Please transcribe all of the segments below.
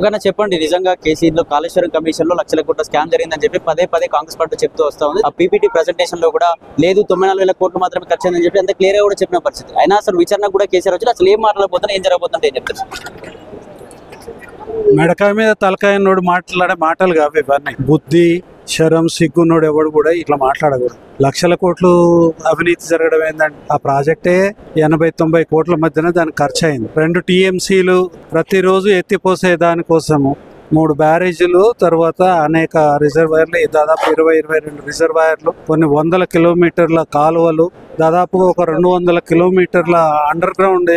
ఒకనా చెప్పండి, నిజంగా కేసీఆర్ లో కాళేశ్వరం కమిషన్ లో లక్షల కోట్ల స్కామ్ జరిగిందని చెప్పి పదే పదే కాంగ్రెస్ పార్టీ చెప్తూ వస్తా ఉంది. ఆ పీపీటీ ప్రెజెంటేషన్ లో కూడా లేదు 94,000 కోట్లు మాత్రమే ఖర్చు అయిందని చెప్పి అంత క్లియర్ గా కూడా చెప్పిన పరిస్థితి. అయినా అసలు విచారణ కూడా కేసీఆర్ వచ్చి అసలు ఏం మాట్లాడబోతున్నా ఏం జరగబోతుంటే ఏం చెప్తారు? మెడకాయ మీద తలకాయ నోడు మాట్లాడే మాటలు కావు ఇవన్నీ. బుద్ధి శరం సిగ్గున్నోడు ఎవడు కూడా ఇట్లా మాట్లాడకూడదు. లక్షల కోట్లు అవినీతి జరగడం ఏంటంటే ఆ ప్రాజెక్టే 80-90 కోట్ల మధ్యన దానికి ఖర్చు అయింది. 2 TMCలు ప్రతిరోజు ఎత్తిపోసే దానికోసము 3 బ్యారేజీలు, తర్వాత అనేక రిజర్వాయర్లు, దాదాపు 20-22 రిజర్వాయర్లు, కొన్ని 100 కిలోమీటర్ల కాలువలు, దాదాపుగా ఒక 200 కిలోమీటర్ల అండర్ గ్రౌండ్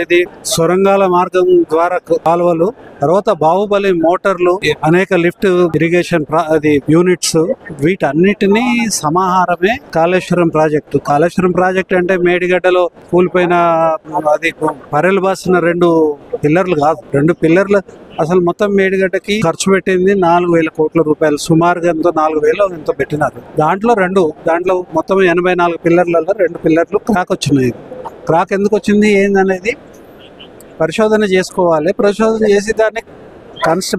సొరంగాల మార్గం ద్వారా కాలువలు, తర్వాత బాహుబలి మోటార్లు, అనేక లిఫ్ట్ ఇరిగేషన్ యూనిట్స్, వీటన్నిటినీ సమాహారమే కాళేశ్వరం ప్రాజెక్టు. కాళేశ్వరం ప్రాజెక్ట్ అంటే మేడిగడ్డలో కూలిపోయిన అది పరెలు బాసిన 2 పిల్లర్లు కాదు. 2 పిల్లర్లు అసలు మొత్తం మేడిగడ్డకి ఖర్చు పెట్టింది 4,000 కోట్ల రూపాయలు. సుమారుగా ఎంతో 4,000 ఎంతో పెట్టినారు. దాంట్లో మొత్తం 84 పిల్లర్లలో 2 పిల్లర్లు క్రాక్ వచ్చినాయి. క్రాక్ ఎందుకు వచ్చింది ఏందనేది పరిశోధన చేసుకోవాలి. పరిశోధన చేసి దాన్ని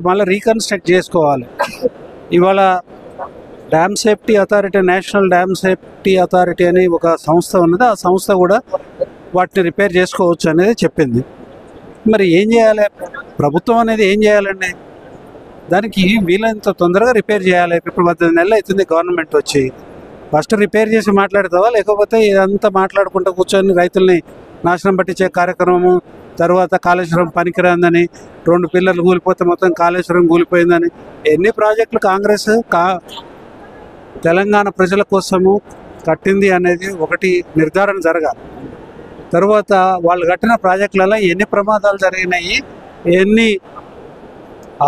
మళ్ళీ రీకన్స్ట్రక్ట్ చేసుకోవాలి. ఇవాళ dam safety authority, national dam safety authority అని ఒక సంస్థ ఉన్నది. ఆ సంస్థ కూడా వాటిని రిపేర్ చేసుకోవచ్చు అనేది చెప్పింది. మరి ఏం చేయాలి ప్రభుత్వం అనేది? ఏం చేయాలండి? దానికి వీలైనంత తొందరగా రిపేర్ చేయాలి. ఇప్పుడు 18 నెలలు అవుతుంది గవర్నమెంట్ వచ్చి. ఫస్ట్ రిపేర్ చేసి మాట్లాడతావా, లేకపోతే ఇదంతా మాట్లాడుకుంటూ కూర్చొని రైతుల్ని నాశనం పట్టించే కార్యక్రమము, తర్వాత కాళేశ్వరం పనికిరాందని, 2 పిల్లర్లు కూలిపోతే మొత్తం కాళేశ్వరం కూలిపోయిందని, ఎన్ని ప్రాజెక్టులు కాంగ్రెస్ తెలంగాణ ప్రజల కోసము కట్టింది అనేది ఒకటి నిర్ధారణ జరగాలి. తర్వాత వాళ్ళు కట్టిన ప్రాజెక్టులలో ఎన్ని ప్రమాదాలు జరిగినాయి,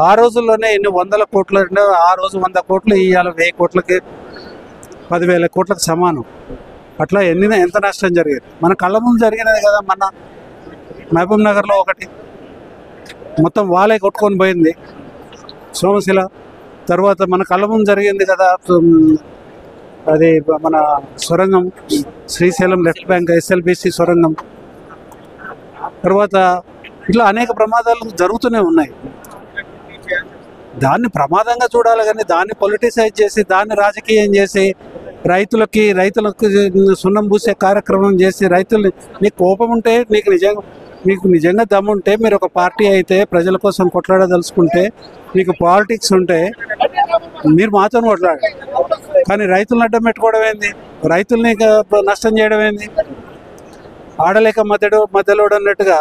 ఆ రోజుల్లోనే ఎన్ని 100 కోట్లు, ఆ రోజు 100 కోట్లు, ఇవాళ 1000 కోట్లకి 10,000 కోట్లకు సమానం. అట్లా ఎంత నష్టం జరిగింది మన కళ్ళ ముందు జరిగినది కదా. మన మహబూబ్ నగర్లో ఒకటి మొత్తం వాళ్ళే కొట్టుకొని పోయింది సోమశిల. తర్వాత మన కళ్ళ ముందు జరిగింది కదా అది మన సొరంగం, శ్రీశైలం లెఫ్ట్ బ్యాంక్ SLBC సొరంగం. తర్వాత ఇట్లా అనేక ప్రమాదాలు జరుగుతూనే ఉన్నాయి. దాన్ని ప్రమాదంగా చూడాలి కానీ దాన్ని పొలిటిసైజ్ చేసి, దాన్ని రాజకీయం చేసి, రైతులకు సున్నం పూసే కార్యక్రమం చేసి, రైతుల్ని, నీకు కోపం ఉంటే, మీకు నిజంగా దమ్ముంటే, మీరు ఒక పార్టీ అయితే ప్రజల కోసం కొట్లాడదలుచుకుంటే, మీకు పాలిటిక్స్ ఉంటే మీరు మాతో కొట్లాడండి. కానీ రైతులను అడ్డం పెట్టుకోవడం ఏంది? రైతుల్ని నష్టం చేయడం ఏంది? ఆడలేక మధ్యలోడు అన్నట్టుగా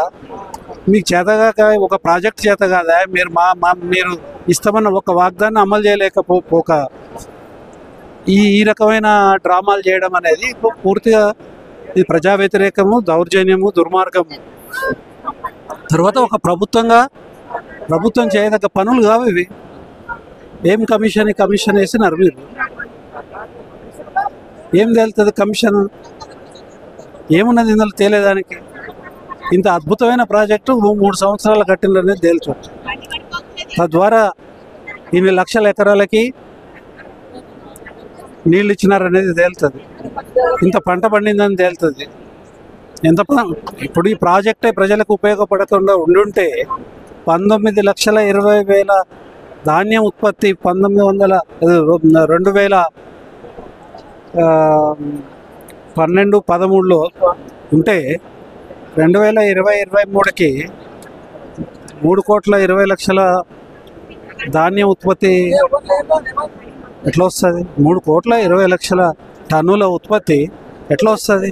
మీకు చేతగాక ఒక ప్రాజెక్ట్ చేత కాదా, మీరు ఇస్తామన్న ఒక వాగ్దాన్ని అమలు చేయలేకపోక ఈ రకమైన డ్రామాలు చేయడం అనేది పూర్తిగా ఇది ప్రజా వ్యతిరేకము, దౌర్జన్యము, దుర్మార్గము. తర్వాత ఒక ప్రభుత్వం చేయదగ్గ పనులు కావు ఇవి. ఏం కమిషన్ వేసినారు మీరు? ఏం తేలుతుంది కమిషన్? ఏమున్నది ఇందులో తేలేదానికి? ఇంత అద్భుతమైన ప్రాజెక్టు 3 సంవత్సరాలు కట్టిందనేది తేల్చవచ్చు. తద్వారా ఇన్ని లక్షల ఎకరాలకి నీళ్ళు ఇచ్చినారనేది తేలుతుంది. ఇంత పంట పండిందని తేలుతుంది. ఇప్పుడు ఈ ప్రాజెక్టే ప్రజలకు ఉపయోగపడకుండా ఉండుంటే 19,20,000 ధాన్యం ఉత్పత్తి 2012-13లో ఉంటే 2020-23కి 3,20,00,000 ధాన్యం ఉత్పత్తి ఎట్లా వస్తుంది? 3,20,00,000 టన్నుల ఉత్పత్తి ఎట్లా వస్తుంది?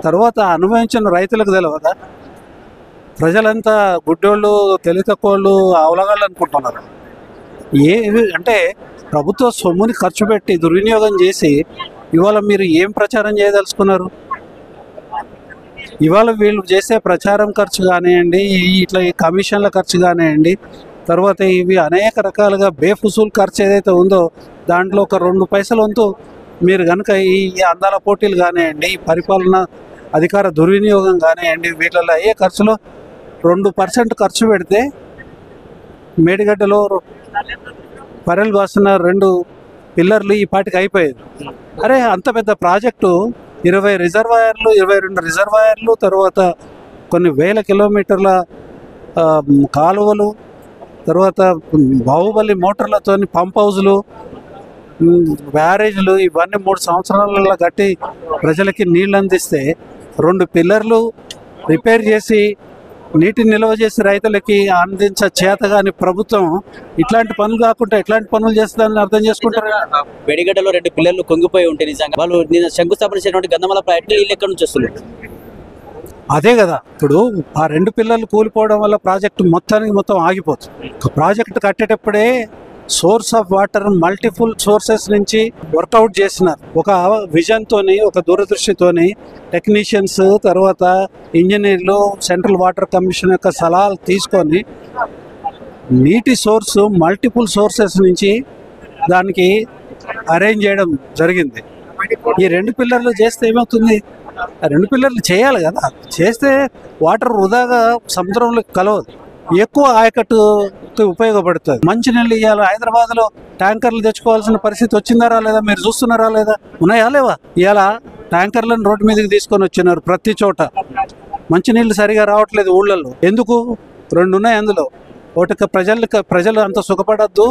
తర్వాత అనుభవించిన రైతులకు తెలియదా? ప్రజలంతా గుడ్డోళ్ళు, తెలివితక్కువోళ్ళు, అవలగాళ్ళు అనుకుంటున్నారు. అంటే ప్రభుత్వ సొమ్ముని ఖర్చు పెట్టి దుర్వినియోగం చేసి ఇవాళ మీరు ఏం ప్రచారం చేయదలుచుకున్నారు? ఇవాళ వీళ్ళు చేసే ప్రచారం ఖర్చు కానివ్వండి, ఇట్లా ఈ కమిషన్ల ఖర్చు కానివ్వండి, తర్వాత ఇవి అనేక రకాలుగా బేఫుసూల్ ఖర్చు ఏదైతే ఉందో దాంట్లో ఒక 2 పైసల వంతు మీరు కనుక ఈ అందాల పోటీలు కానివ్వండి, ఈ పరిపాలన అధికార దుర్వినియోగం కానివ్వండి, వీటిల్లో అయ్యే ఖర్చులో 2% ఖర్చు పెడితే మేడిగడ్డలో పరెలు బాసిన 2 పిల్లర్లు ఈ పాటికి అయిపోయేది. అరే అంత పెద్ద ప్రాజెక్టు 20 రిజర్వాయర్లు, 22 రిజర్వాయర్లు, తర్వాత కొన్ని వేల కిలోమీటర్ల కాలువలు, తర్వాత బాహుబలి మోటార్లతోని పంప్ హౌజులు, బ్యారేజ్లు ఇవన్నీ 3 సంవత్సరాలలో కట్టి ప్రజలకి నీళ్ళు అందిస్తే 2 పిల్లర్లు రిపేర్ చేసి నీటిని నిల్వ చేసి రైతులకి చేతగాని ప్రభుత్వం ఇట్లాంటి పనులు కాకుండా ఎట్లాంటి పనులు చేస్తుందని అర్థం చేసుకుంటారు. వెడిగడ్డలో 2 పిల్లర్లు కొంగిపోయి ఉంటే నిజంగా వాళ్ళు శంకుస్థాపన చేసినటువంటి గంధమల ప్రాజెక్టు నీళ్ళు ఎక్కడి నుంచి వస్తుంది? అదే కదా, ఇప్పుడు ఆ 2 పిల్లర్లు కూలిపోవడం వల్ల ప్రాజెక్టు మొత్తం ఆగిపోతుంది. ప్రాజెక్టు కట్టేటప్పుడే source of water multiple sources నుంచి వర్కౌట్ చేసినారు. ఒక విజన్ తోని, ఒక దూరదృష్టితోని టెక్నీషియన్స్, తర్వాత ఇంజనీర్లు, సెంట్రల్ వాటర్ కమిషన్ యొక్క సలహాలు తీసుకొని నీటి సోర్సు మల్టిపుల్ సోర్సెస్ నుంచి దానికి అరేంజ్ చేయడం జరిగింది. ఈ 2 పిల్లర్లు చేస్తే ఏమవుతుంది? ఆ 2 పిల్లర్లు చేయాలి కదా, చేస్తే వాటర్ వృధాగా సముద్రంలో కలవదు, ఎక్కువ ఆయకట్టుకి ఉపయోగపడుతుంది. మంచినీళ్ళు ఇవ్వాలి. హైదరాబాద్లో ట్యాంకర్లు తెచ్చుకోవాల్సిన పరిస్థితి వచ్చిందా లేదా? మీరు చూస్తున్నారా లేదా? ఉన్నాయా లేవా? ఇవాళ ట్యాంకర్లను రోడ్డు మీదకి తీసుకొని వచ్చినారు. ప్రతి చోట మంచినీళ్ళు సరిగా రావట్లేదు ఊళ్ళల్లో. ఎందుకు? 2 ఉన్నాయి అందులో. ఒకటి ప్రజలు అంత సుఖపడద్దు,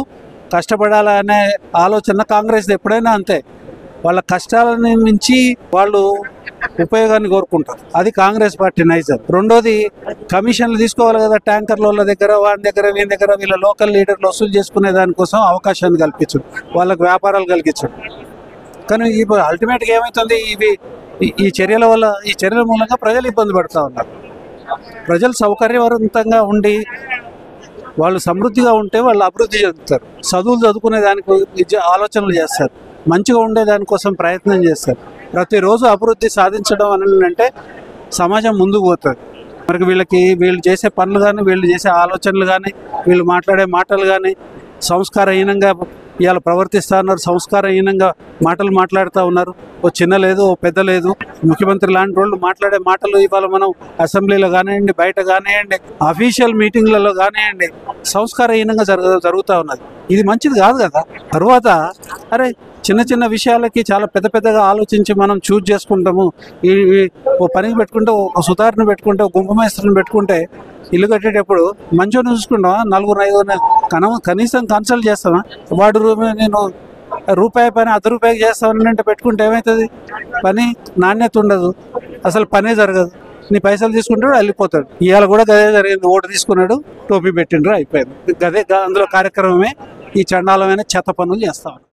కష్టపడాలనే ఆలోచన కాంగ్రెస్ ఎప్పుడైనా అంతే. వాళ్ళ కష్టాలని మించి వాళ్ళు ఉపయోగాన్ని కోరుకుంటారు. అది కాంగ్రెస్ పార్టీ నైజం. రెండోది, కమిషన్లు తీసుకోవాలి కదా ట్యాంకర్ల దగ్గర, వాని దగ్గర, వీని దగ్గర. వీళ్ళ లోకల్ లీడర్లు వసూలు చేసుకునే దానికోసం అవకాశాన్ని కల్పించు, వాళ్ళకు వ్యాపారాలు కలిగించు. కానీ ఇప్పుడు అల్టిమేట్గా ఏమవుతుంది? ఈ చర్యల మూలంగా ప్రజలు ఇబ్బంది పడుతూ ఉన్నారు. ప్రజలు సౌకర్యవంతంగా ఉండి వాళ్ళు సమృద్ధిగా ఉంటే వాళ్ళు అభివృద్ధి చెందుతారు. చదువుకునే దానికి ఆలోచనలు చేస్తారు, మంచిగా ఉండే దానికోసం ప్రయత్నం చేస్తారు. ప్రతిరోజు అభివృద్ధి సాధించడం అని అంటే సమాజం ముందుకు పోతుంది. మరి వీళ్ళు చేసే పనులు కానీ, వీళ్ళు చేసే ఆలోచనలు కానీ, వీళ్ళు మాట్లాడే మాటలు కానీ సంస్కారహీనంగా ఇవాళ ప్రవర్తిస్తూ ఉన్నారు. సంస్కారహీనంగా మాటలు మాట్లాడుతూ ఉన్నారు. ఓ చిన్న లేదు, ఓ పెద్ద లేదు. ముఖ్యమంత్రి లాంటి వాళ్ళు మాట్లాడే మాటలు ఇవాళ మనం అసెంబ్లీలో కానివ్వండి, బయట కానివ్వండి, అఫీషియల్ మీటింగ్లలో కానివ్వండి, సంస్కారహీనంగా జరుగుతూ ఉన్నది. ఇది మంచిది కాదు కదా. తర్వాత అరే చిన్న విషయాలకి చాలా పెద్దగా ఆలోచించి మనం చూజ్ చేసుకుంటాము. ఓ పనికి పెట్టుకుంటే, ఒక సుతారుని పెట్టుకుంటే, ఒక గుంపమేస్త్రిని పెట్టుకుంటే ఇల్లు కట్టేటప్పుడు మంచిగా చూసుకుంటామా? 4-5 కనీసం కన్సల్ట్ చేస్తామా? వాడు నేను రూపాయి పని ₹1 చేస్తామని అంటే పెట్టుకుంటే ఏమవుతుంది? పని నాణ్యత ఉండదు, అసలు పనే జరగదు. నీ పైసలు తీసుకుంటాడు, వెళ్ళిపోతాడు. ఇవాళ కూడా గదే జరిగింది. ఓటు తీసుకున్నాడు, టోపీ పెట్టిండ్రు, అయిపోయింది. గదే అందులో కార్యక్రమమే ఈ చండాలమైన చెత్త పనులు చేస్తాం.